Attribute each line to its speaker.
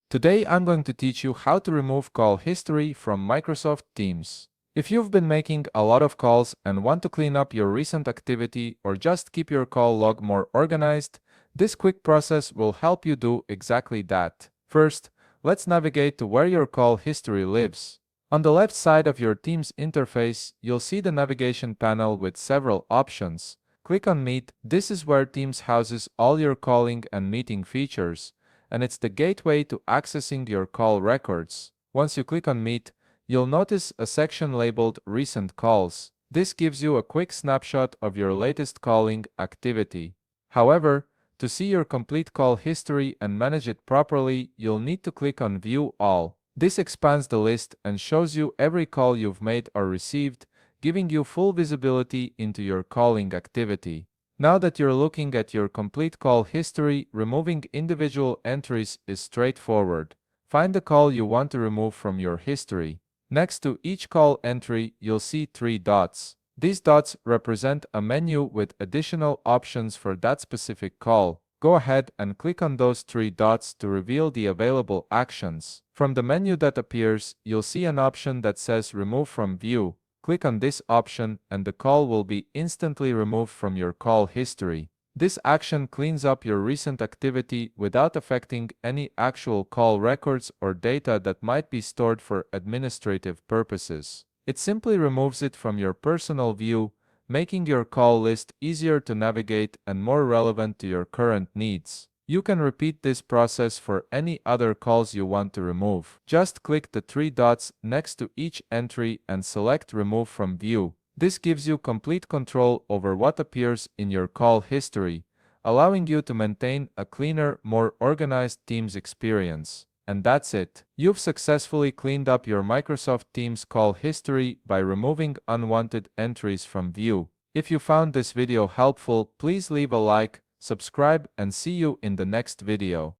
Speaker 1: Today I'm going to teach you how to remove call history from Microsoft Teams. If you've been making a lot of calls and want to clean up your recent activity or just keep your call log more organized, this quick process will help you do exactly that. First, let's navigate to where your call history lives. On the left side of your Teams interface, you'll see the navigation panel with several options. Click on Meet. This is where Teams houses all your calling and meeting features, and it's the gateway to accessing your call records. Once you click on Meet, you'll notice a section labeled Recent Calls. This gives you a quick snapshot of your latest calling activity. However, to see your complete call history and manage it properly, you'll need to click on View All. This expands the list and shows you every call you've made or received, giving you full visibility into your calling activity. Now that you're looking at your complete call history, removing individual entries is straightforward. Find the call you want to remove from your history. Next to each call entry, you'll see 3 dots. These dots represent a menu with additional options for that specific call. Go ahead and click on those 3 dots to reveal the available actions. From the menu that appears, you'll see an option that says Remove from View. Click on this option and the call will be instantly removed from your call history. This action cleans up your recent activity without affecting any actual call records or data that might be stored for administrative purposes. It simply removes it from your personal view, making your call list easier to navigate and more relevant to your current needs. You can repeat this process for any other calls you want to remove. Just click the 3 dots next to each entry and select Remove from View. This gives you complete control over what appears in your call history, allowing you to maintain a cleaner, more organized Teams experience. And that's it. You've successfully cleaned up your Microsoft Teams call history by removing unwanted entries from View. If you found this video helpful, please leave a like, subscribe, and see you in the next video.